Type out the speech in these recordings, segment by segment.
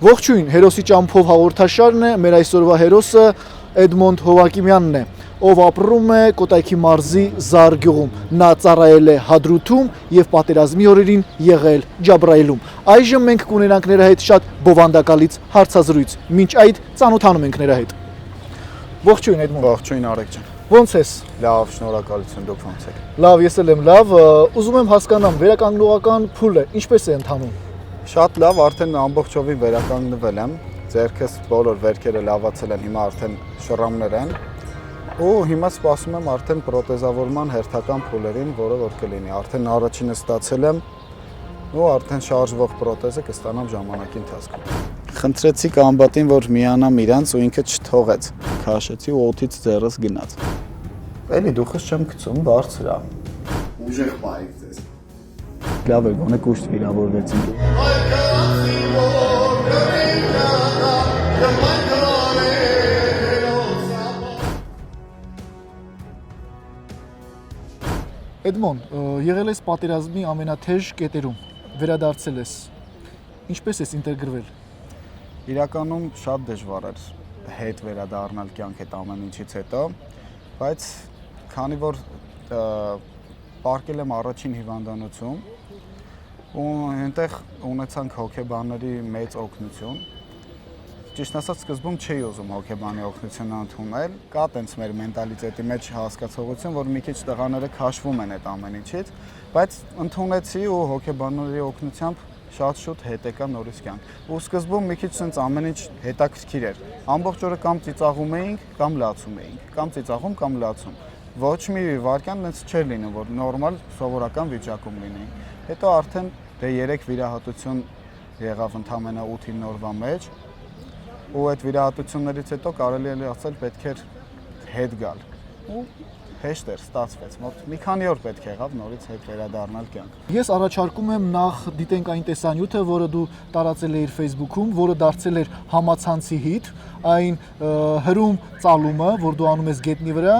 Ողջույն, հերոսի ճամփով հաղորդաշարն է, մեր այսօրվա հերոսը Էդմոնդ Հովակիմյանն է, ով ապրում է Կոտայքի մարզի Զար գյուղում։ Նա ծառայել է Հադրութում եւ պատերազմի օրերին եղել Ջաբրայիլում։ Այժմ մենք կունենանք նրա հետ շատ բովանդակալից հարցազրույց։ Մինչ այդ ծանոթանում ենք նրա հետ։ Ողջույն Էդմոնդ։ Ողջույն Արեգ ջան։ Ոնց ես։ Լավ, շնորհակալություն, դուք ոնց եք։ Լավ, ես էլ եմ լավ։ Ուզում եմ հասկանամ, վերականգնողական փուլը ինչպես է ընթանում։ Շատ լավ, արդեն ամբողջովին վերականգնվել եմ։ Ձերքս բոլոր վերքերը լավացել են, հիմա արդեն շռամներ են։ Ու հիմա սպասում եմ արդեն պրոթեզավորման հերթական փուլերին, որը որ կլինի։ Արդեն առաջինը ստացել եմ ու արդեն շարժվող պրոթեզը կստանամ ժամանակի ընթացքում։ Խնդրեցի կամբատին, որ միանամ իրանց ու ինքը չթողեց։ Քաշեցի ու օդից ձեռս գնաց։ Էլի դուխս չեմ գցում, բարձր է։ Ուժեղ բայիկ ձեզ։ Լավ է, գոնե կուշտ վիրավորվեցինք։ Էդմոն, եղել ես պատերազմի ամենաթեժ կետերում, վերադարձել ես։ Ինչպես ես ինտեգրվել։ Իրականում շատ դժվար էր հետ վերադառնալ կյանք այդ ամեն ինչից հետո, բայց քանի որ պարկել եմ առաջին հիվանդանոցում ու այնտեղ ունեցանք հոգեբանների մեծ օգնություն։ Ճիշտ ասած սկզբում չէի ուզում հոգեբանի օգնությունը ընդունել, կա տենց մեր մենտալիտետի մեջ հասկացողություն, որ մի քիչ տղաները քաշվում են այդ ամեն ինչից, բայց ընդունեցի ու հոգեբանների օգնությամբ շատ շուտ հետ եկա նորից կյանք։ Ու սկզբում մի քիչ sense ամեն ինչ հետաքրքիր էր։ Ամբողջ օրը կամ ծիծաղում էինք, կամ լացում էինք, կամ ծիծաղում, կամ լացում։ Ոչ մի վարքյան այնց չէր լինում, որ նորմալ սովորական վիճակում լինեին։ Հետո արդեն դե 3 վիրահատություն եղավ ընդամենը 8-9 օրվա մեջ, ու այդ վիրահատություններից հետո կարելի է ասել պետք էր հետ գալ։ Ու հեշտ էր, ստացվեց։ Մոտ մի քանի օր պետք եղավ նորից հետ վերադառնալ կյանք։ Ես առաջարկում եմ նախ դիտենք այն տեսանյութը, որը դու տարածել էիր Facebook-ում, որը դարձել էր համացանցի հիթ, այն հրում ծալումը, որ դու անում ես գետնի վրա,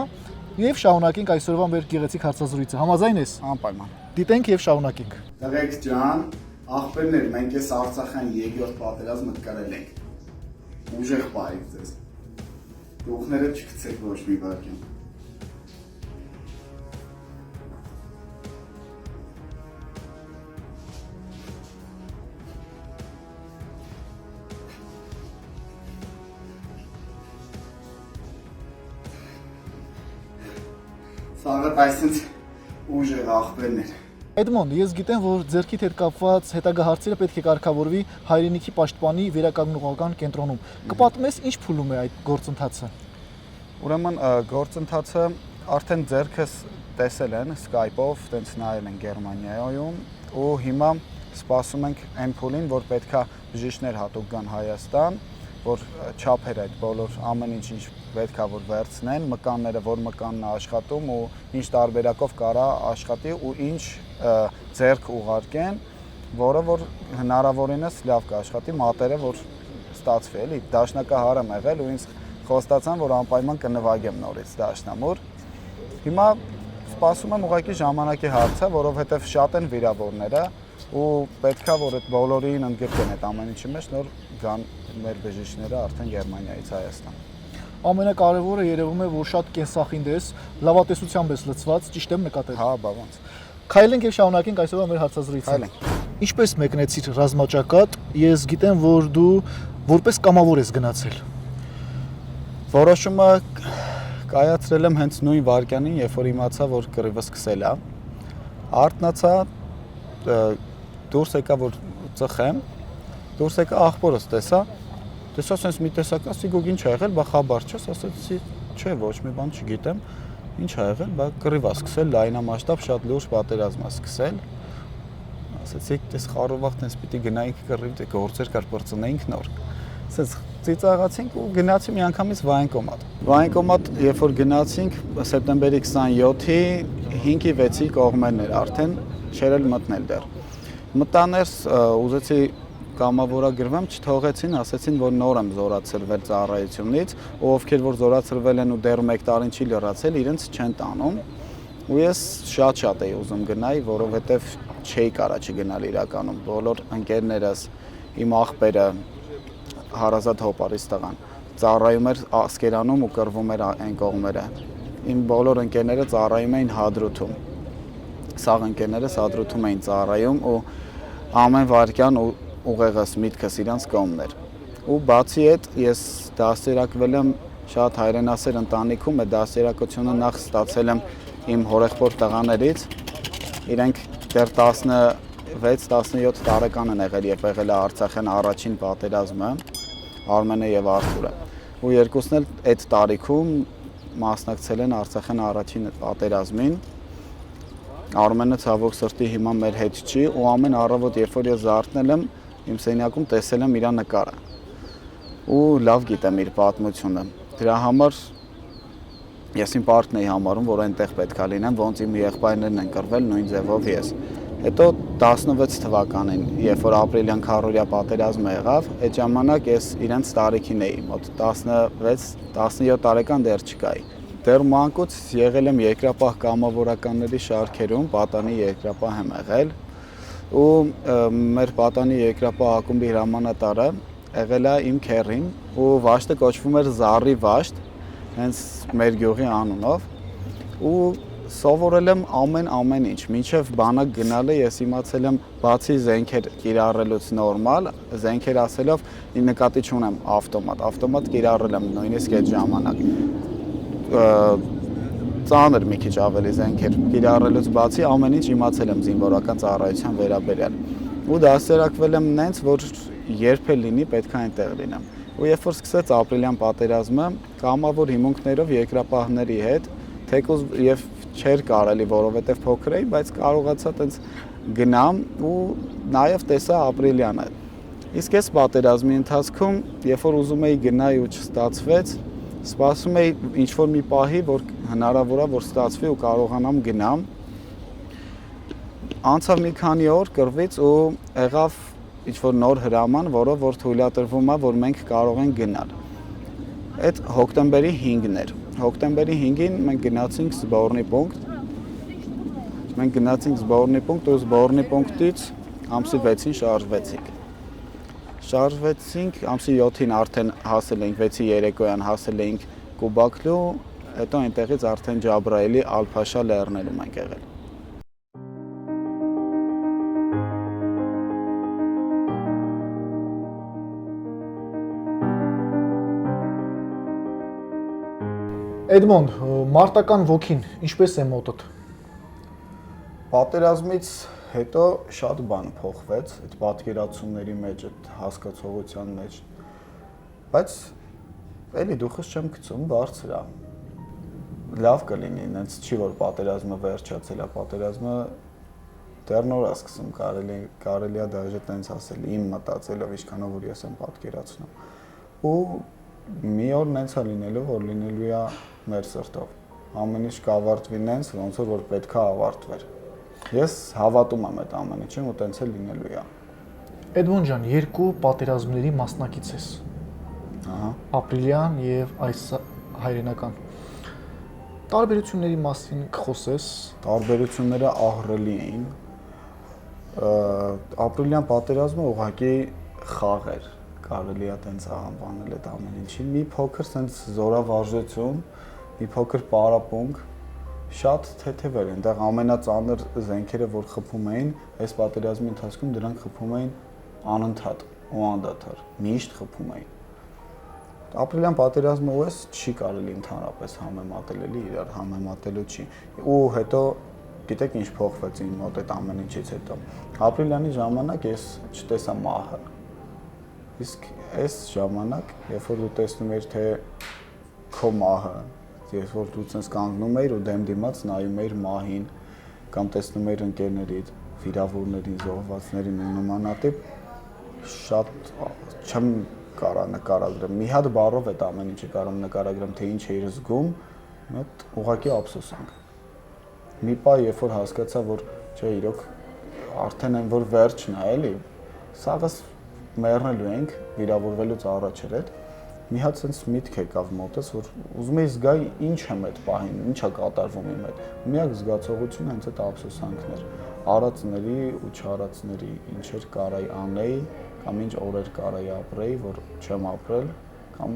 եւ շարունակենք այսօրվա մեր գեղեցիկ հարցազրույցը։ Համաձայն ես։ Անպայման։ Դիտենք եւ շարունակենք։ Տղեկ ջան, աղբերներ, մենք այս Արցախյան երկրորդ պատերազմը կրել ենք։ Ուժեղ բայիկ ձեզ։ Դուքները չգցեք ոչ մի վարքյան։ Սաղը այսինչ ուժեղ աղբերներ։ Էդմոն, ես գիտեմ, որ ձերքիդ հետ կապված հետագա հարցերը պետք է կարգավորվի հայրենիքի պաշտպանի վերականգնողական կենտրոնում։ Կպատմես ինչ փուլում է այդ գործընթացը։ Ուրեմն գործընթացը արդեն ձերքս տեսել են Skype-ով, տենց նայել են Գերմանիայում ու հիմա սպասում ենք այն փուլին, որ պետքա բժիշկներ հատուկ գան Հայաստան, որ չափեր այդ բոլոր ամեն ինչ պետքա որ վերցնեն, մկանները, որ մկանն է աշխատում ու ինչ տարբերակով կարա աշխատի ու ինչ ձերք ուղարկեն, որը որ հնարավորինս լավ կաշխատի, մատերը որ ստացվի, էլի, դաշնակահար եմ եղել ու ինձ խոստացան, որ անպայման կնվագեմ նորից դաշնամուր։ Հիմա սպասում եմ ուղղակի ժամանակի հարցը, որովհետև շատ են վիրավորները ու պետքա որ այդ բոլորին ընդգրկեն այդ ամեն ինչի մեջ, նոր գան մեր բժիշկները արդեն Գերմանիայից Հայաստան։ Ամենակարևորը երևում է, որ շատ կենսախինդ ես, լավատեսությամբ ես լցված, ճիշտ եմ նկատել։ Հա, բա ոնց։ Քայլենք եւ շարունակենք այսօրվա մեր հարցազրույցը։ Ինչպես մեկնեցիր ռազմաճակատ, ես գիտեմ, որ դու որպես կամավոր ես գնացել։ Որոշումը կայացրել եմ հենց նույն վարքյանին, երբ որ իմացա, որ կռիվը սկսել է։ Արթնացա, դուրս եկա, որ ծխեմ, դուրս եկա աղբորս տեսա sense մի տեսական սիգոգ ինչ ա եղել, բա խաբար չես, ասեցի, չէ, ոչ մի բան չգիտեմ, ինչ ա եղել, բա կռիվ ա սկսել, լայնամասշտաբ շատ լուրջ պատերազմ ա սկսել։ Ասեցի, դες խառովախտ այնպես պիտի գնայինք կռիվ, դե գործեր կար բրծնեինք նոր։ Ասես ծիծաղացինք ու գնացի մի անգամից վայնկոմատ։ Վայնկոմատ, երբ որ գնացինք սեպտեմբերի 27-ի 5-ի 6-ի կողմերն էր արդեն չերել մտնել դեռ։ Մտաներս ուզեցի կամավորագրվեմ, չթողեցին, ասեցին, որ նոր եմ զորացրվել ծառայությունից, ու ովքեր որ զորացրվել են ու դեռ 1 տարին չի լրացել, իրենց չեն տանում։ Ու ես շատ էի ուզում գնայի, որովհետև չէի կարա չգնալ իրականում։ Բոլոր ընկերներս, իմ աղբերը, հարազատ հոպարից տղան։ Ծառայում էր Ասկերանում ու կռվում էր այն կողմերը։ Իմ բոլոր ընկերները ծառայում էին Հադրութում։ Սաղ ընկերներս Հադրութում էին ծառայում ու ամեն վարքյան ուղեղս միտքս իրանց կողմն էր։ Ու բացի այդ ես դաստիարակվել եմ շատ հայրենասեր ընտանիքում, այդ դաստիարակությունը նախ ստացել եմ իմ հորեղբոր տղաներից, իրենք դեռ 16-17 տարեկան են եղել եւ եղել է Արցախյան առաջին պատերազմը, Արմենը եւ Արթուրը։ Ու երկուսն էլ այդ տարիքում մասնակցել են Արցախյան առաջին պատերազմին։ Արմենը ցավոք սրտի հիմա մեր հետ չի ու ամեն առավոտ երբ որ ես զարթնել եմ, իմ սենյակում տեսել եմ իր նկարը։ Ու լավ գիտեմ իր պատմությունը։ Դրա համար ես իմ պարտքն էի համարում, որ այնտեղ պետքա լինեմ, ոնց իմ եղբայրներն են կռվել նույն ձևով ես։ Հետո 16 թվականին, երբ որ ապրիլյան քառորյա պատերազմը եղավ, այդ ժամանակ ես իրենց տարիքին էի, մոտ 16-17 տարեկան դեռ չկայի։ Դեռ մանկուց եղել եմ երկրապահ կամավորականների շարքերում, պատանի երկրապահ եմ եղել ու մեր պատանի երկրապահ ակումբի հրամանատարը եղել է իմ քեռին ու վաշտը կոչվում էր Զառի վաշտ, հենց մեր գյուղի անունով ու սովորել եմ ամեն ինչ, մինչև բանակ գնալը ես իմացել եմ բացի զենքեր կիրառելուց նորմալ, զենքեր ասելով նկատի չունեմ ավտոմատ կիրառել եմ նույնիսկ այդ ժամանակ։ Ծանր մի քիչ ավելի զենքեր կիրառելուց բացի ամեն ինչ իմացել եմ զինվորական ծառայության վերաբերյալ։ Ու դաստիարակվել եմ նենց, որ երբ էլ լինի պետք է այնտեղ լինեմ։ Ու երբ որ սկսեց ապրիլյան պատերազմը, կամավոր հիմունքներով երկրապահների հետ, թեկուզ եւ չէր կարելի, որովհետեւ փոքր էի, բայց կարողացա տենց գնամ ու նաեւ տեսա ապրիլյանը։ Իսկ այս պատերազմի ընթացքում, երբ որ ուզում էի գնայի ու չստացվեց, սպասում էի ինչ-որ մի պահի, որ հնարավոր է որ ստացվի ու կարողանամ գնամ։ Անցավ մի քանի օր կռվից ու եղավ ինչ-որ նոր հրաման, որով որ թույլատրվում է, որ մենք կարող ենք գնալ։ Այդ հոկտեմբերի 5-ն էր։ Հոկտեմբերի 5-ին մենք գնացինք զբորնի պունկտ։ ու զբորնի պունկտից ամսի 6-ին շարժվեցինք, ամսի 7-ին արդեն հասել էինք, 6-ի երեկոյան հասել էինք Կուբակլու, հետո այնտեղից արդեն Ջաբրայելի Ալ-Փաշա լեռներում ենք եղել։ Էդմոնդ, մարտական ոգին ինչպես է մոտդ։ Պատերազմից հետո շատ բան փոխվեց այդ պատկերացումների մեջ, այդ հասկացողության մեջ, բայց էլի դուխս չեմ գցում, բարձր է։ Լավ կլինի, նենց չի որ պատերազմը վերջացել է, պատերազմը դեռ նոր է սկսում, կարելի է դաժե տենց ասել, իմ մտածելով ինչքանով որ ես եմ պատկերացնում։ Ու մի օր նենց է լինելու, որ լինելու է մեր սրտով։ Ամեն ինչ կավարտվի նենց, ոնց որ պետք է ավարտվեր։ Ես հավատում եմ այդ ամեն ինչին ու տենց էլ լինելու է։ Էդմոն ջան, երկու պատերազմների մասնակից ես։ Ահա։ Ապրիլյան եւ այս հայրենական։ Տարբերությունների մասին կխոսես։ Տարբերությունները ահռելի էին։ Ապրիլյան պատերազմը ուղղակի խաղ էր, կարելի է տենց անվանել այդ ամեն ինչին։ Մի փոքր սենց զորավարժություն, մի փոքր պարապմունք, շատ թեթև էր, այնտեղ ամենածանր զենքերը, որ խփում էին, այս պատերազմի ընթացքում դրանք խփում էին անընդհատ ու անդադար, միշտ խփում էին։ Ապրիլյան պատերազմը ու էս չի կարելի ընդհանրապես համեմատել, էլի իրար համեմատելու չի։ Ու հետո գիտեք ինչ փոխվեց իմ մոտ այդ ամեն ինչից հետո։ Ապրիլյանի ժամանակ ես չտեսա մահը։ Իսկ այս ժամանակ, երբ որ դու տեսնում ես թե քո մահը, երբ որ դու ցենց կանգնում ես ու դեմ դիմաց նայում ես մահին կամ տեսնում ես ընկերներիդ, վիրավորներին, զոհվածներին ու նմանատիպ, շատ չեմ կարա նկարագրեմ։ Մի հատ բառով այդ ամեն ինչը կարող եմ նկարագրեմ, թե ինչ էի զգում, մոտ ուղղակի ափսոսանք։ Մի պահ երբ որ հասկացա, որ չէ, իրոք արդեն այն որ վերջն է, էլի, սաղս մեռնելու ենք վիրավորվելուց առաջ էր այդ մի հատ sense միտք եկավ մոտս, որ ուզում եի զգայի ինչ եմ այդ պահին, ինչ է կատարվում իմ հետ։ Միակ զգացողությունը հենց այդ ափսոսանքն էր, արածների ու չարածների, ինչեր կարայի անեի, կամ ինչ օրեր կարայի ապրեի, որ չեմ ապրել, կամ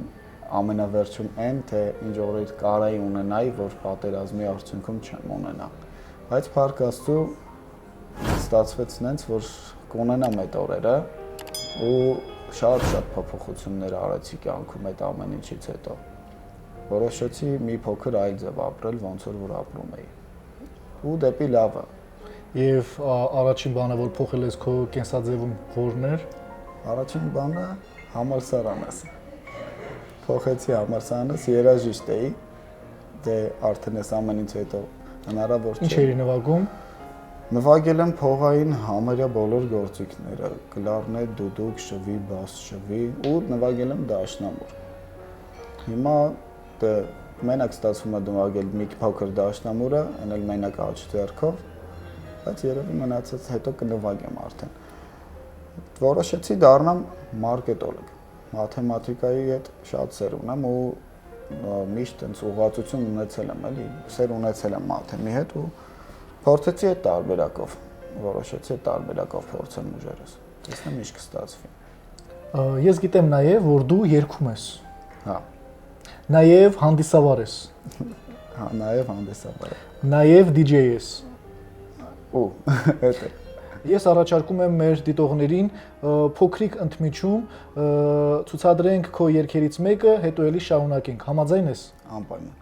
ամենավերջում այն թե ինչ օրեր կարայի ունենայի, որ պատերազմի արդյունքում չեմ ունենա։ Բայց փառք Աստծո ստացվեց նենց, որ կունենամ այդ օրերը ու շատ փոփոխություններ արեցի կյանքում այդ ամեն ինչից հետո։ Որոշեցի մի փոքր այլ ձև ապրել, ոնց որ ապրում էի։ Ու դեպի լավը։ Եվ առաջին բանը, որ փոխել ես քո կենսաձևում, որն էր։ Առաջին բանը համալսարանս։ Փոխեցի համալսարանս, երաժիշտ էի։ Դե արդեն այս ամենից հետո հնարավոր չէ։ Ինչ էի նվագում։ Նվագել եմ փողային համարյա բոլոր գործիքները՝ կլարնետ, դուդուկ, շվի, բաս շվի ու նվագել եմ դաշնամուր։ Հիմա դե մենակ ստացվում է նվագել մի փոքր դաշնամուրը, այն էլ մենակ աջ ձեռքով, բայց երևի մնացած հետո կնվագեմ արդեն։ Որոշեցի դառնամ մարքետոլոգ։ Մաթեմատիկայի հետ շատ սեր ունեմ ու միշտ այնց ուղղվածություն ունեցել եմ, էլի, սեր ունեցել եմ մաթեմի հետ ու փորձեցի այդ տարբերակով, որոշեցի այդ տարբերակով փորձեմ ուժերս։ Տեսնեմ ինչ կստացվի։ Ես գիտեմ նաև, որ դու երգում ես։ Հա։ Նաև հանդիսավար ես։ Հա, նաև հանդիսավար։ Նաև DJ ես։ Ու, հետ է։ Ես առաջարկում եմ մեր դիտողներին փոքրիկ ընդմիջում ցուցադրենք քո երգերից մեկը, հետո էլի շարունակենք։ Համաձայն ես։ Անպայման։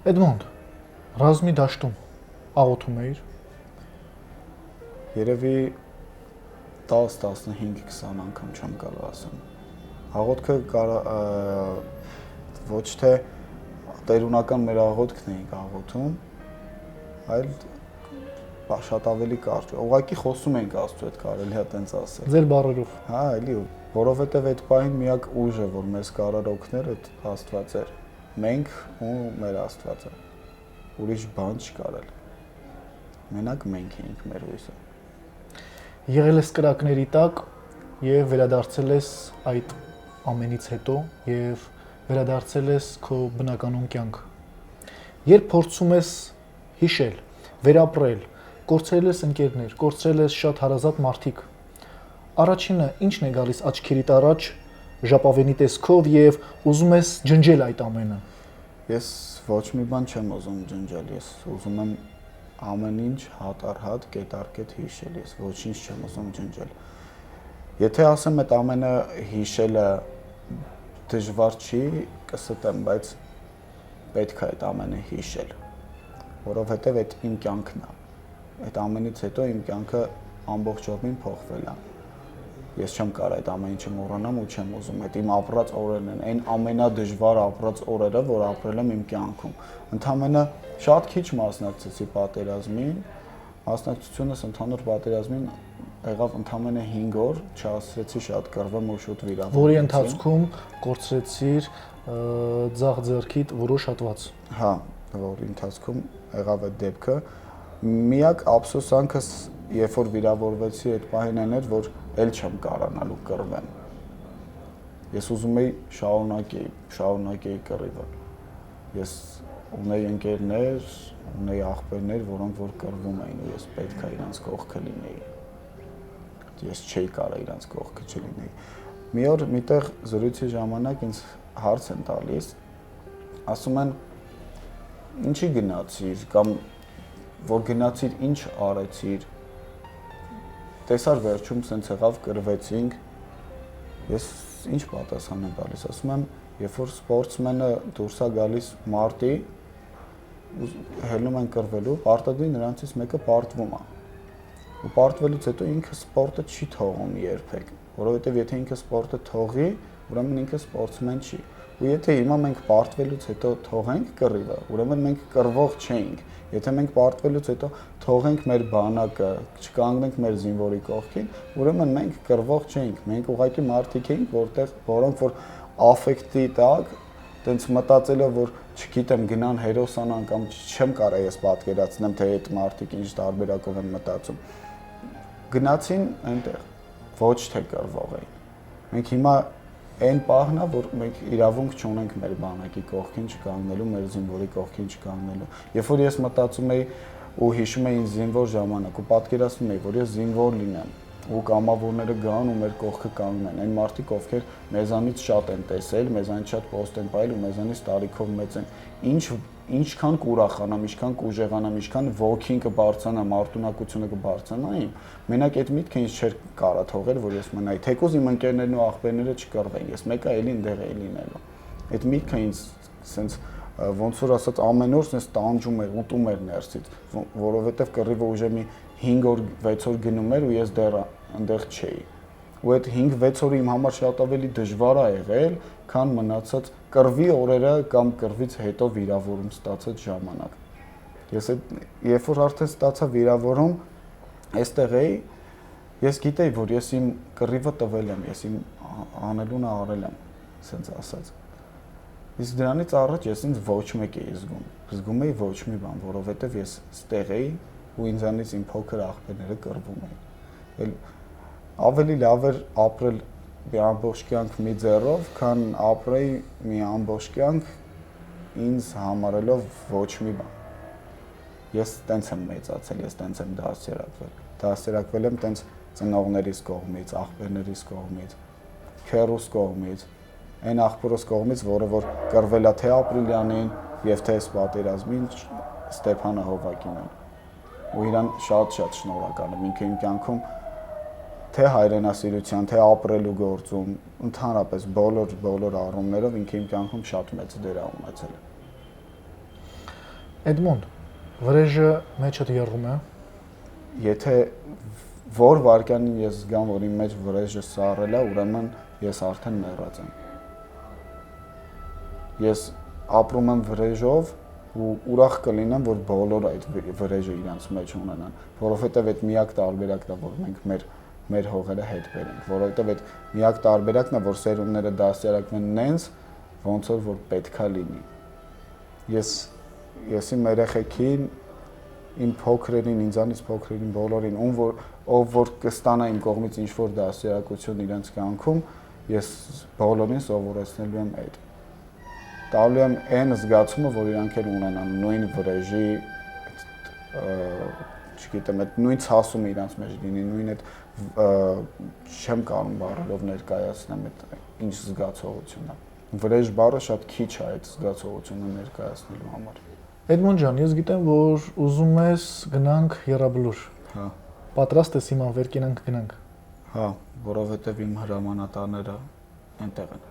Էդմոնդ, ռազմի դաշտում աղոթում էիր։ Երևի 10, 15, 20 անգամ չեմ կարող ասեմ։ Աղոթքը ոչ թե տերունական մեր աղոթքն էինք աղոթում, այլ շատ ավելի կարճ։ Ուղղակի խոսում ենք Աստծո հետ, կարելի է տենց ասել։ Ձեր բառերով։ Հա, էլի, որովհետև այդ պահին միակ ուժը, որ մեզ կարող օգներ, այդ Աստված էր։ Մենք ու մեր Աստվածը։ Ուրիշ բան չկար էլ։ Մենակ մենք էինք մեր հույսը։ Եղել ես կրակների տակ եւ վերադարձել ես այդ ամենից հետո եւ վերադարձել ես քո բնականon կյանք։ Երբ փորձում ես հիշել, վերապրել, կորցրել ես ընկերներ, կորցրել ես շատ հարազատ մարդիկ, առաջինը ինչն է գալիս աչքերիդ առաջ ժապավենի տեսքով եւ ուզում ես ջնջել այդ ամենը։ Ես ոչ մի բան չեմ ուզում ջնջել, ես ուզում եմ ամեն ինչ հատ առ հատ, կետ առ կետ հիշել, ես ոչինչ չեմ ուզում ջնջել։ Եթե ասեմ այդ ամենը հիշելը դժվար չի, կստեմ, բայց պետք է այդ ամենը հիշել, որովհետև այդ իմ կյանքն է։ Այդ ամենից հետո իմ կյանքը ամբողջովին փոխվել է։ Ես չեմ կարող այդ ամեն ինչը մոռանամ ու չեմ ուզում։ Այդ իմ ապրած օրերն են, այն ամենադժվար ապրած օրերը, որ ապրել եմ իմ կյանքում։ Ընդամենը շատ քիչ մասնակցեցի պատերազմին, մասնակցությունս ընդհանուր պատերազմին եղավ ընդամենը 5 օր, չասեցի շատ կռվեմ ու շուտ վիրավորվեցի։ Որի ընթացքում կորցրեցիր ձախ ձեռքիդ որոշ հատված։ Հա, որի ընթացքում եղավ այդ դեպքը։ Միակ ափսոսանքս, երբ որ վիրավորվեցի, այդ պահին էր, որ էլ չեմ կարողանալու կռվեմ։ Ես ուզում էի շարունակեի կռիվը։ Ես ունեի ընկերներ, ունեի աղբերներ, որոնք որ կռվում էին ու ես պետք է իրանց կողքը լինեի։ Ես չէի կարող իրանց կողքը չլինեի։ Մի օր միտեղ զրույցի ժամանակ ինձ հարց են տալիս, ասում են ինչի գնացիր կամ որ գնացիր ինչ արեցիր։ Տեսար վերջում սենց եղավ կռվեցինք, ես ինչ պատասխան եմ տալիս, ասում եմ, երբ որ սպորտսմենը դուրս է գալիս մարտի, հելնում են կռվելու, պարտադիր նրանցից մեկը պարտվում է։ Ու պարտվելուց հետո ինքը սպորտը չի թողում երբեք, որովհետև եթե ինքը սպորտը թողի, ուրեմն ինքը սպորտսմեն չի։ Ու եթե հիմա մենք պարտվելուց հետո թողենք կռիվը, ուրեմն մենք կռվող չենք։ Եթե մենք պարտվելուց հետո թողենք մեր բանակը, չկանգնենք մեր զինվորի կողքին, ուրեմն մենք կռվող չենք։ Մենք ուղղակի մարդիկ ենք, որոնք որ աֆեկտի տակ, տենց մտածելով, որ չգիտեմ գնան հերոսանան կամ չեմ կարող ես պատկերացնեմ, թե այդ մարդիկ ինչ տարբերակով են մտածում։ Գնացին այնտեղ, ոչ թե կռվող էին։ Մենք հիմա այն պահն է, որ մենք իրավունք չունենք մեր բանակի կողքին չկանգնելու, մեր զինվորի կողքին չկանգնելու։ Երբ որ ես մտածում էի ու հիշում էի զինվոր ժամանակ ու պատկերացնում էի, որ ես զինվոր լինեմ ու կամավորները գան ու մեր կողքը կանգնեն, այն մարդիկ, ովքեր մեզանից շատ են տեսել, մեզանից շատ պոստ են պայել ու մեզանից տարիքով մեծ են, ինչքան կուրախանամ, ինչքան կուժեղանամ, ինչքան ոգին կբարձրանա, մարտունակությունը կբարձրանա իմ, մենակ այդ միտքը ինձ չէր կարա թողել, որ ես մնայի, թեկուզ իմ ընկերներն ու աղբերները չկռվեն, ես մեկը էլի ընդեղ էի լինելու։ Այդ միտքը ինձ սենց ոնց որ ասած ամեն օր սենց տանջում էր, ուտում էր ներսից, որովհետև կռիվը ուժը մի 5 օր, 6 օր գնում էր ու ես դեռ այնտեղ չէի։ Ու այդ 5-6 օրը իմ համար շատ ավելի դժվար է եղել, քան մնացած կռվի օրերը կամ կռվից հետո վիրավորում ստացած ժամանակ։ Ես երբ որ արդեն ստացա վիրավորում, այստեղ էի, ես գիտեի, որ ես իմ կռիվը տվել եմ, ես իմ անելունը արել եմ, ասենց ասած։ Իսկ դրանից առաջ ես ինձ ոչ մեկ էի զգում էի ոչ մի բան, որովհետև ես ստեղ էի ու ինձանից իմ փոքր աղբերները կռվում էին։ Ավելի լավ էր ապրել մի ամբողջ կյանք մի ձեռով, քան ապրեի մի ամբողջ կյանք ինձ համարելով ոչ մի բան։ Ես տենց եմ մեծացել, ես տենց եմ դասերակվել։ Դասերակվել եմ տենց ծնողներիս կողմից, աղբերներիս կողմից, քեռուս կողմից, այն աղբորս կողմից, որը որ կռվել է թե Ապրիլյանին եւ թե պատերազմին Ստեփանը Հովակիմյան։ Ու իրան շատ շնորհակալ եմ ինքը իմ կյանքում թե հայրենասիրության, թե ապրելու գործում, ընդհանրապես բոլոր առումներով ինքը իմ կյանքում շատ մեծ դեր է ունեցել։ Էդմոնդ, վրեժը մեջդ եռում է։ Եթե որ վարքյանին ես զգամ, որ իմ մեջ վրեժը սառել է, ուրեմն ես արդեն մեռած եմ։ Ես ապրում եմ վրեժով ու ուրախ կլինեմ, որ բոլոր այդ վրեժը իրանց մեջ ունենան, որովհետև այդ միակ տարբերակն է, որ մենք մեր հողերը հետ բերենք, որովհետև այդ միակ տարբերակն է, որ սերունդները դասերակվեն նենց, ոնց որ պետքա լինի։ Ես իմ երեխեքին, իմ փոքրերին, ինձանից փոքրերին բոլորին, ով որ կստանա իմ կողմից ինչ-որ դասերակցություն իրենց կյանքում, ես բոլորին սովորեցնելու եմ այդ։ Տալու եմ այն զգացումը, որ իրանք էլ ունենան նույն վրեժի, չգիտեմ, այդ նույն ցասումը իրանց մեջ լինի, նույն այդ չեմ կարող բառերով ներկայացնեմ այդ ինչ զգացողությունն է։ Վրեժ բառը շատ քիչ է այդ զգացողությունը ներկայացնելու համար։ Էդմոնդ ջան, ես գիտեմ, որ ուզում ես գնանք Եռաբլուր։ Հա։ Պատրաստ ես հիմա վեր կենանք գնանք։ Հա, որովհետև իմ հրամանատարները այնտեղ են։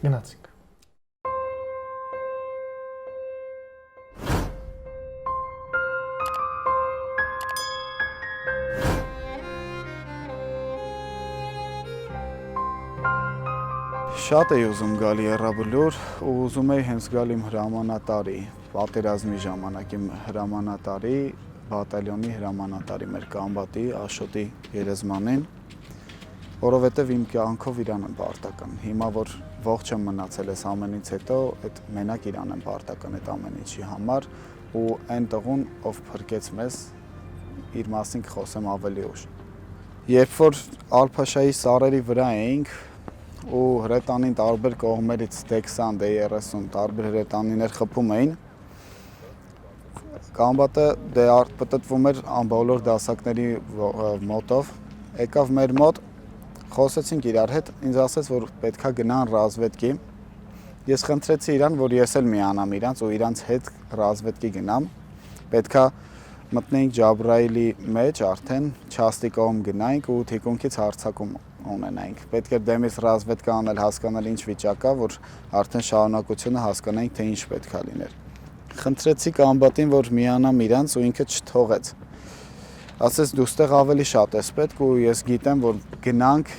Գնացինք։ Շատ էի ուզում գալի Եռաբլուր ու ուզում էի հենց գալ իմ հրամանատարի, պատերազմի ժամանակ իմ հրամանատարի, բատալյոնի հրամանատարի մեր կամբատի Աշոտի Երեզմանին, որովհետև իմ կյանքով իրան եմ պարտական։ Հիմա որ ողջ եմ մնացել այս ամենից հետո, այդ մենակ իրան եմ պարտական այդ ամեն ինչի համար ու այն տղուն, ով փրկեց մեզ, իր մասին կխոսեմ ավելի ուշ։ Երբ որ Ալփաշայի սարերի վրա էինք ու հրետանին տարբեր կողմերից D20, D30 տարբեր հրետանիներ խփում էին, կամբատը պտտվում էր բոլոր դասակների մոտով, եկավ մեր մոտ, խոսեցինք իրար հետ, ինձ ասեց, որ պետքա գնան ռազվետկի, ես խնդրեցի իրան, որ ես էլ միանամ իրանց ու իրանց հետ ռազվետկի գնամ, պետքա մտնեինք Ջաբրայիլի մեջ արդեն, Չաստիկովում գնայինք ու թիկունքից հարձակում ունենայինք, պետք էր դեմից ռազվետկա անել, հասկանալ ինչ վիճակա, որ արդեն շարունակությունը հասկանայինք, թե ինչ պետքա լիներ։ Խնդրեցի կամբատին, որ միանամ իրանց ու ինքը չթողեց։ Ասեց դու ստեղ ավելի շատ ես պետք ու ես գիտեմ, որ գնանք,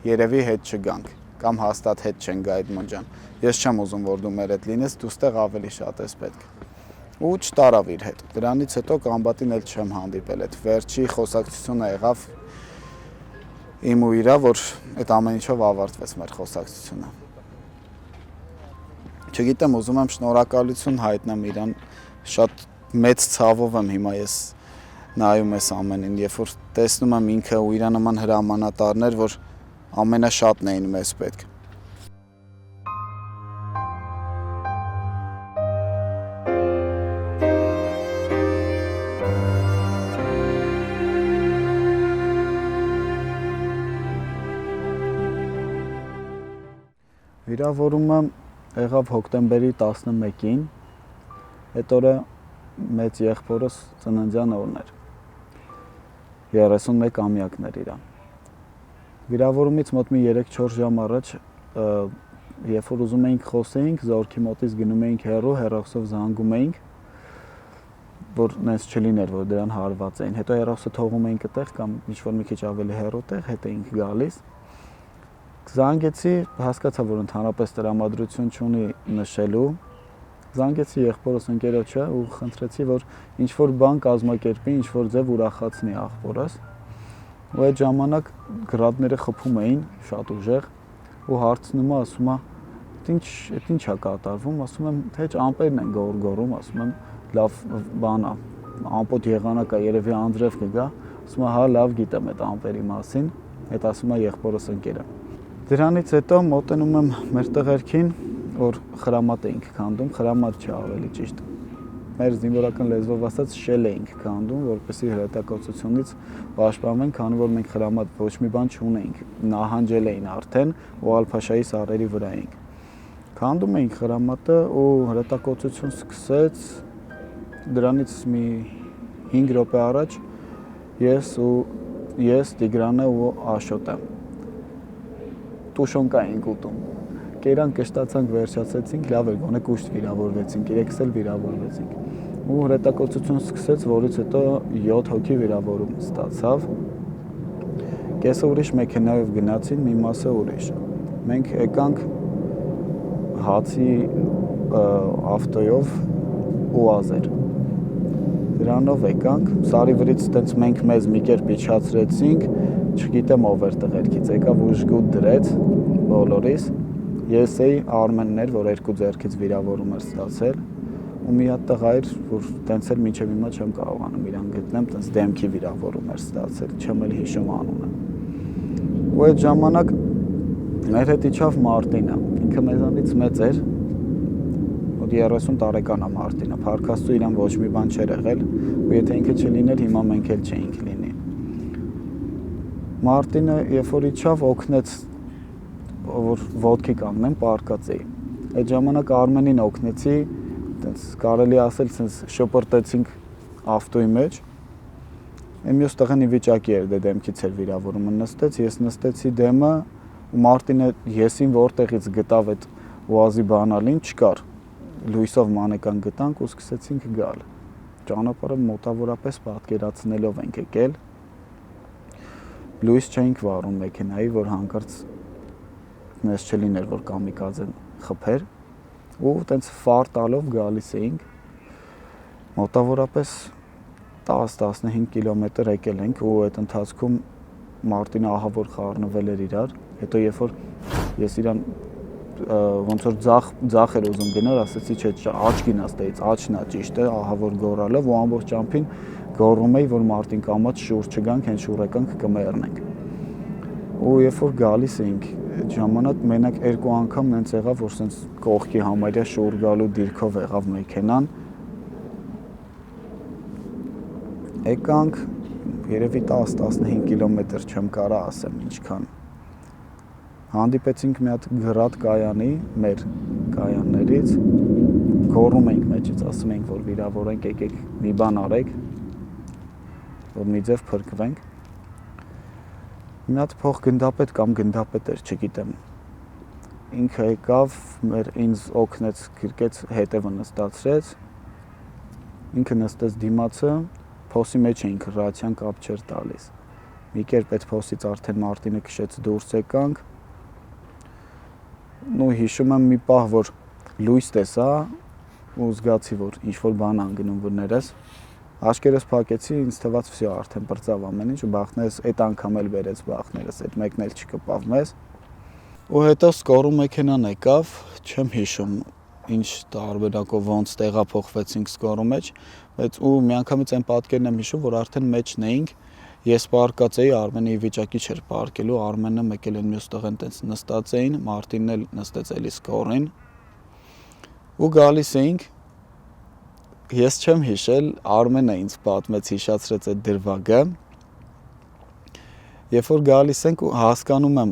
երևի հետ չգանք, կամ հաստատ հետ չեն գա Էդմոնդ ջան։ Ես չեմ ուզում, որ դու մեր հետ լինես, դու ստեղ ավելի շատ ես պետք։ Ու չտարավ իր հետ։ Դրանից հետո կամբատին էլ չեմ հանդիպել, այդ վերջի խոսակցությունը եղավ իմ ու իրա, որ այդ ամեն ինչով ավարտվեց մեր խոսակցությունը։ Չգիտեմ, ուզում եմ շնորհակալություն հայտնեմ իրան, շատ մեծ ցավով եմ հիմա ես նայում ես ամենին, երբ որ տեսնում եմ ինքը ու իրա նման հրամանատարներ, որ ամենաշատն էին մեզ պետք։ Վիրավորումը եղավ հոկտեմբերի 11-ին, այդ օրը մեծ եղբորս ծննդյան օրն էր, 31-ամյակն էր իրան։ Վիրավորումից մոտ մի 3-4 ժամ առաջ, երբ որ ուզում էինք խոսեինք, զորքի մոտից գնում էինք հեռու, հեռախոսով զանգում էինք, որ նենց չլիներ, որ դրան հարված էին։ Հետո հեռախոսը թողում էինք այդտեղ կամ ինչ-որ մի քիչ ավելի հեռու տեղ, հետ էինք գալիս։ Զանգեցի, հասկացա, որ ընդհանրապես տրամադրություն չունի նշելու։ Զանգեցի եղբորս ընկերոջը ու խնդրեցի, որ ինչ-որ բան կազմակերպի, ինչ-որ ձև ուրախացնի աղբորս։ Ու այդ ժամանակ գրադները խփում էին շատ ուժեղ ու հարցնում է, ասում է, «Էդ ինչ է կատարվում», ասում եմ, թե ամպերն են գոռում, ասում եմ, լավ բան է, ամպոտ եղանակ է, երևի անձրև կգա, ասում է, հա, լավ գիտեմ այդ ամպերի մասին, այդ ասում է եղբորս ընկերը։ Դրանից հետո մոտենում եմ մեր տղերքին, որ խրամատ էինք քանդում, խրամատ չէ ավելի ճիշտ։ Մեր զինվորական լեզվով ասած շել էինք քանդում, որպեսզի հրետակոծությունից պաշտպանվենք, քանի որ մենք խրամատ ոչ մի բան չունեինք, նահանջել էին արդեն ու Ալ-Փաշայի սարերի վրա էինք։ Քանդում էինք խրամատը ու հրետակոծություն սկսեց դրանից մի 5 րոպե առաջ ես Տիգրանը ու Աշոտը տուշոնկա էինք ուտում։ Կերան կշտացանք, վերջացեցինք, լավ էր, գոնե կուշտ վիրավորվեցինք, իրեքս էլ վիրավորվեցինք։ Ու հրետակոծություն սկսեց, որից հետո 7 հոգի վիրավորում ստացավ։ Կեսը ուրիշ մեքենայով գնացին, մի մասը ուրիշ։ Մենք եկանք հացի ավտոյով ուազեր։ Դրանով եկանք, սարի վրից տենց մենք մեզ մի կերպ իջացրեցինք, չգիտեմ ով էր տղերքից, եկավ ու ժգուտ դրեց բոլորիս։ Ես էի, Արմենն էր, որ 2 ձեռքից վիրավորում էր ստացել, ու մի հատ տղա էր, որ տենց էլ մինչև հիմա չեմ կարողանում իրան գտնեմ, տենց դեմքի վիրավորում էր ստացել, չեմ էլ հիշում անունը։ Ու այդ ժամանակ մեր հետ իջավ Մարտինը, ինքը մեզանից մեծ էր, մոտ 30 տարեկան է Մարտինը, փառքաստու իրան ոչ մի բան չէր եղել, ու եթե ինքը չլիներ, հիմա մենք էլ չէինք լինի։ Մարտինը, երբ որ իջավ, օգնեց, որ ոտքի կանգնեմ, պարկած էի։ Այդ ժամանակ Արմենին օգնեցի, տենց կարելի ասել, տենց շպրտեցինք ավտոյի մեջ։ Մյուս տղան ի վիճակի էր, դե դեմքից էր վիրավորումը նստեց, ես նստեցի դեմը, ու Մարտինը եսին որտեղից գտավ այդ ուազի բանալին, չկար։ Լույսով մանեկան գտանք ու սկսեցինք գալ։ Ճանապարհը մոտավորապես պատկերացնելով ենք եկել։ Լույս չէինք վառում մեքենայի, որ հանկարծ մեզ չլիներ, որ կամիկաձեն խփեր, ու տենց ֆար տալով գալիս էինք, մոտավորապես 10-15 կիլոմետր եկել ենք, ու այդ ընթացքում Մարտինը ահա որ խառնվել էր իրար, հետո երբ որ ես իրան ոնց որ ձախ էր ուզում գնալ, ասեցի չէ, աջ գնաց դից, աջն է ճիշտ է, ահա որ գոռալով ու ամբողջ ճամփին գոռում էի, որ Մարտին կամաց շուռ չգանք, հենց շուռ եկանք կմեռնենք։ Ու երբ որ գալիս էինք, այդ ժամանակ մենակ 2 անգամ նենց եղավ, որ սենց կողքի համարյա շուռ գալու դիրքով եղավ մեքենան։ Եկանք երևի 10-15 կիլոմետր չեմ կարա ասեմ ինչքան։ Հանդիպեցինք մի հատ գրադ կայանի, մեր կայաններից, գոռում էինք մեջից, ասում էինք, որ վիրավոր ենք, եկեք մի բան արեք, որ մի ձև փրկվենք։ Մի հատ փող գնդապետ կամ գնդապետ էր, չգիտեմ։ Ինքը եկավ, ինձ օգնեց, գրկեց, հետևը նստացրեց, ինքը նստեց դիմացը, փոսի մեջ էինք, ռացիան կապ չէր տալիս։ Մի կերպ այդ փոսից արդեն Մարտինը քշեց դուրս եկանք։ Ու հիշում եմ մի պահ, որ լույս տեսա ու զգացի, որ ինչ-որ բան անգնում վրներս։ Աչքերս փակեցի, ինձ թվաց վсё արդեն բրծավ ամեն ինչ ու բախներս այդ անգամ էլ բերեց բախներս, այդ մեկն էլ չկպավ մեզ։ Ու հետո սկորու մեքենան եկավ, չեմ հիշում ինչ տարբերակով ոնց տեղափոխվեցինք սկորու մեջ, բայց ու միանգամից այն պատկերն եմ հիշում, որ արդեն մեջն էինք Ես պարկած էի, Արմենի վիճակի չէր պարկելու, Արմենը մեկել են մյուս տղեն տենց նստած էին, Մարտինն էլ նստեց էլի սկորին։ Ու գալիս էինք, ես չեմ հիշել, Արմենը ինձ պատմեց, հիշացրեց այդ դրվագը։ Երբ որ գալիս ենք ու հասկանում եմ,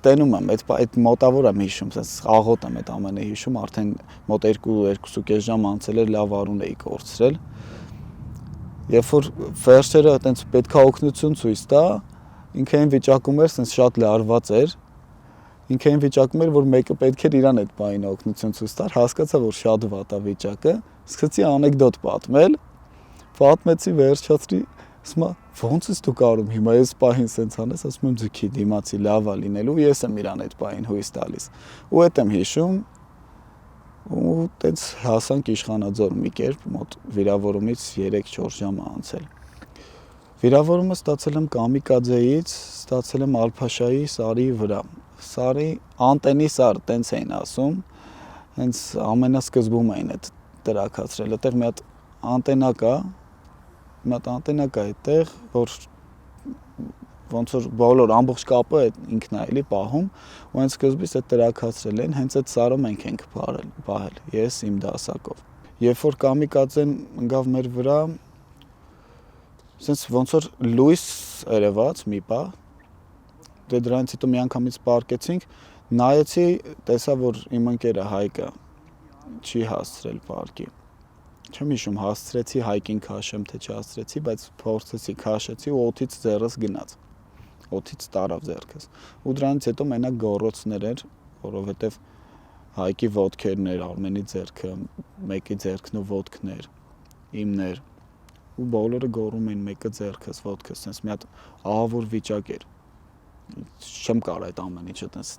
տենում եմ, այդ մոտավոր եմ հիշում, sense աղոտ եմ այդ ամենը հիշում, արդեն մոտ 2-2.5 ժամ անցել էր, լավ արուն էի կորցրել։ Երբ որ վերջերը այտենց պետքա օգնություն ցույց տա, ինքը այն վիճակում էր, sense շատ լարված էր։ Ինքը այն վիճակում էր, որ մեկը պետք էր իրան այդ բանին օգնություն ցույց տար, հասկացա, որ շատ վատ է վիճակը, սկսեցի անեկդոտ պատմել, պատմեցի վերջացրի, ասում ոնց ես դու կարում հիմա այս պահին սենց անես, ասում եմ ձգի դիմացի լավ է լինելու, ես եմ իրան այդ պահին հույս տալիս։ Ու այդ եմ հիշում, ու տենց հասանք Իշխանաձոր մի կերպ, մոտ վիրավորումից 3-4 ժամ անցել։ Վիրավորումը ստացել եմ Կամիկաձեից, ստացել եմ Ալփաշայի սարի վրա։ Սարի անտենի սար, տենց էին ասում, հենց ամենասկզբում էին այդ տրակացրել, այդտեղ մի հատ անտենա կա այդտեղ, որ ոնց որ բոլոր ամբողջ կապը ինքն է էլի պահում, ու հենց սկզբից այդ տրակացրել են, հենց այդ սարը մենք ենք պահել, ես իմ դասակով։ Երբ որ Կամիկաձեն ընկավ մեր վրա, sense ոնց որ լույս երևաց մի պահ, դե դրանից հետո մի անգամից պարկեցինք, նայեցի, տեսա, որ իմ ընկերը Հայկը չի հասցրել պարկի։ Չեմ հիշում հասցրեցի Հայկին քաշեմ, թե չհասցրեցի, բայց փորձեցի քաշեցի ու օդից ձեռս գնաց։ Օդից տարավ ձեռքս։ Ու դրանից հետո մենակ գոռոցներ էր, որովհետև Հայկի ոտքերն էր, Արմենի ձեռքը, մեկի ձեռքն ու ոտքն էր, իմն էր։ Ու բոլորը գոռում էին մեկը ձեռքս, ոտքս, sense մի հատ ահավոր վիճակ էր։ Չեմ կարող այդ ամեն ինչը տես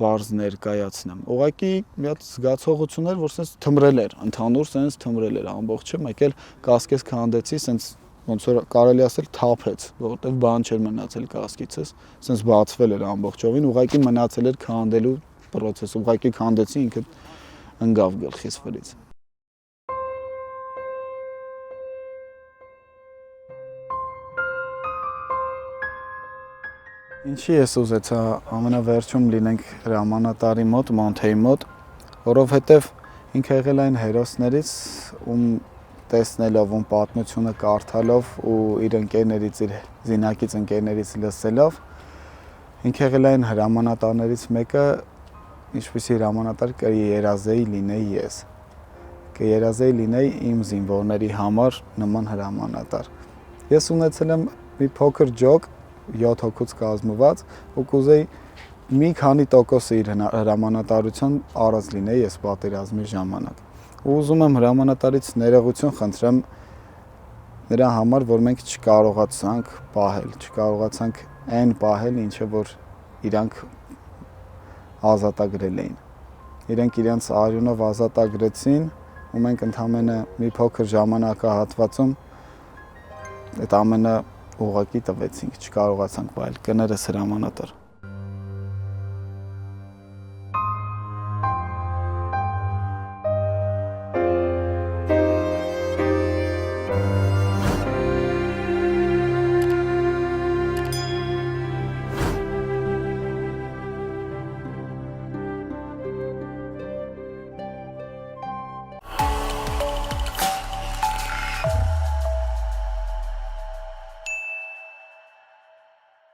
բարձ ներկայացնեմ։ Ուղղակի մի հատ զգացողություն էր, որ sense թմրել էր, ընդհանուր sense թմրել էր ամբողջը, մեկ էլ կասկես քանդեցի, sense ոնց որ կարելի ասել թափեց, որովհետև բան չէր մնացել կասկիցս, sense բացվել էր ամբողջովին, ուղղակի մնացել էր քանդելու process, ուղղակի քանդեցի, ինքը ընկավ գլխիս վրից։ Ինչի ես ուզեցա ամենավերջում լինենք հրամանատարի մոտ, Մոնթեի մոտ, որովհետև ինքը եղել այն հերոսներից, ում տեսնելով, ում պատմությունը կարդալով ու իր ընկերներից, իր զինակից ընկերներից լսելով, ինքը եղել այն հրամանատարներից մեկը, ինչպիսի հրամանատար կերազեի լինեի ես։ Կերազեի լինեի իմ զինվորների համար նման հրամանատար։ Ես ունեցել եմ մի փոքր ջոկ 7 հոգուց կազմված ու կուզեի մի քանի տոկոսը իր հրամանատարության առած լինեի ես պատերազմի ժամանակ։ Ու ուզում եմ հրամանատարից ներողություն խնդրեմ նրա համար, որ մենք չկարողացանք պահել, չկարողացանք այն պահել, ինչը որ իրանք ազատագրել էին։ Իրենք իրենց արյունով ազատագրեցին ու մենք ընդամենը մի փոքր ժամանակահատվածում այդ ամենը ուղղակի տվեցինք, չկարողացանք պահել, կներես հրամանատար։